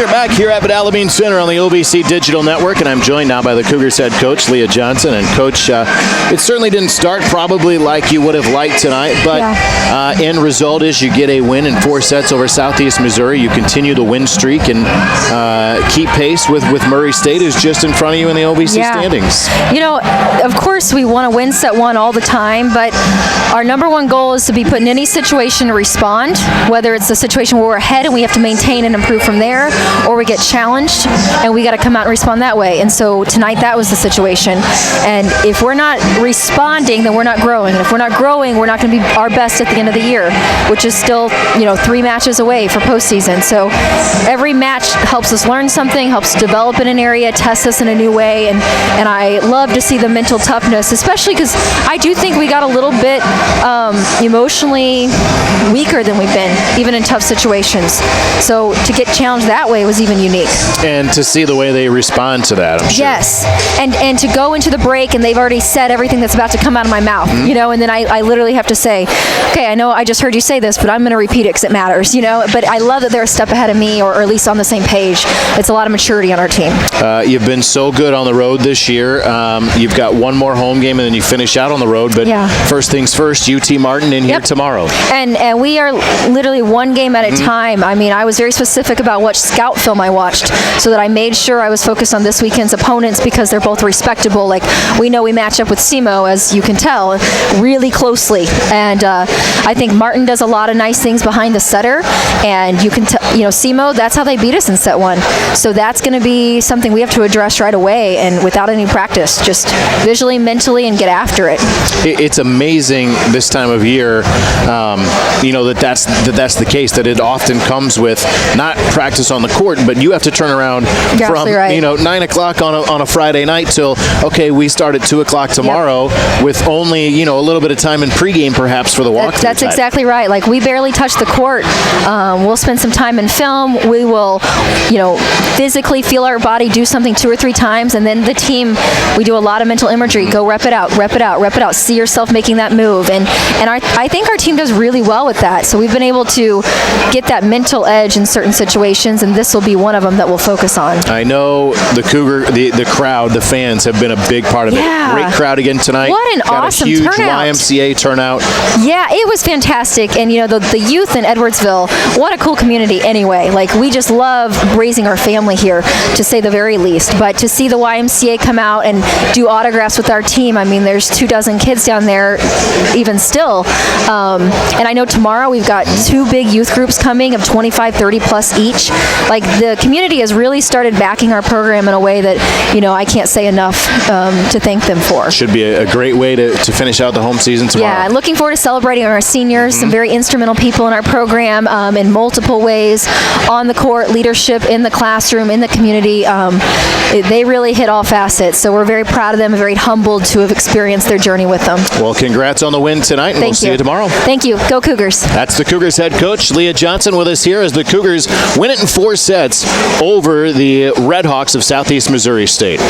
are back here at Alameen Center on the OVC Digital Network, and I'm joined now by the Cougars head coach, Leah Johnson. And Coach, it certainly didn't start probably like you would have liked tonight, but end result is you get a win in 4 sets over Southeast Missouri. You continue the win streak and keep pace with Murray State, who's just in front of you in the OVC standings. You know, of course we want to win set 1 all the time, but our number one goal is to be put in any situation to respond, whether it's a situation where we're ahead and we have to maintain and improve from there, or we get challenged and we got to come out and respond that way. And so tonight that was the situation. And if we're not responding, then we're not growing. And if we're not growing, we're not going to be our best at the end of the year, which is still, 3 matches away for postseason. So every match helps us learn something, helps develop in an area, test us in a new way. And I love to see the mental toughness, especially because I do think we got a little bit emotionally weaker than we've been, even in tough situations. So to get challenged that way was even unique. And to see the way they respond to that, I'm sure. Yes, and to go into the break and they've already said everything that's about to come out of my mouth, and then I literally have to say, okay, I know I just heard you say this, but I'm going to repeat it because it matters, But I love that they're a step ahead of me, or at least on the same page. It's a lot of maturity on our team. You've been so good on the road this year. You've got one more home game and then you finish out on the road, but first things first, UT Martin in here tomorrow. And we are literally one game at a time. I mean, I was very specific about what scout film I watched so that I made sure I was focused on this weekend's opponents because they're both respectable. Like, we know we match up with SIMO, as you can tell, really closely. And I think Martin does a lot of nice things behind the setter. And you can tell, SIMO, that's how they beat us in set 1. So that's going to be something we have to address right away and without any practice, just visually, mentally, and get after it. It's amazing this time of year, that's the case, that it often comes with not practice on the court, but you have to turn around from 9 o'clock on a Friday night till, okay, we start at 2 o'clock tomorrow with only a little bit of time in pregame perhaps for the walkthrough. That's exactly right. Like, we barely touch the court. We'll spend some time in film. We will physically feel our body do something 2 or 3 times, and then the team, we do a lot of mental imagery. Go rep it out, rep it out, rep it out. See yourself making that move, and I think our team does really well with that. So we've been able to get that mental edge in certain situations, and this will be one of them that we'll focus on. I know the Cougar, the crowd, the fans have been a big part of it. Great crowd again tonight. What an awesome turnout. Got a huge YMCA turnout. Yeah, it was fantastic. And the youth in Edwardsville, what a cool community anyway. Like, we just love raising our family here, to say the very least. But to see the YMCA come out and do autographs with our team, I mean, there's 24 kids down there even still. And I know tomorrow we've got 2 big youth groups coming of 25, 30 plus each. Like, the community has really started backing our program in a way that, I can't say enough to thank them for. Should be a great way to finish out the home season tomorrow. Yeah, looking forward to celebrating our seniors, some very instrumental people in our program in multiple ways, on the court, leadership, in the classroom, in the community. They really hit all facets, so we're very proud of them and very humbled to have experienced their journey with them. Well, congrats on the win tonight, and we'll see you tomorrow. Thank you. Go Cougars. That's the Cougars head coach, Leah Johnson, with us here as the Cougars win it in 4 sets over the Red Hawks of Southeast Missouri State.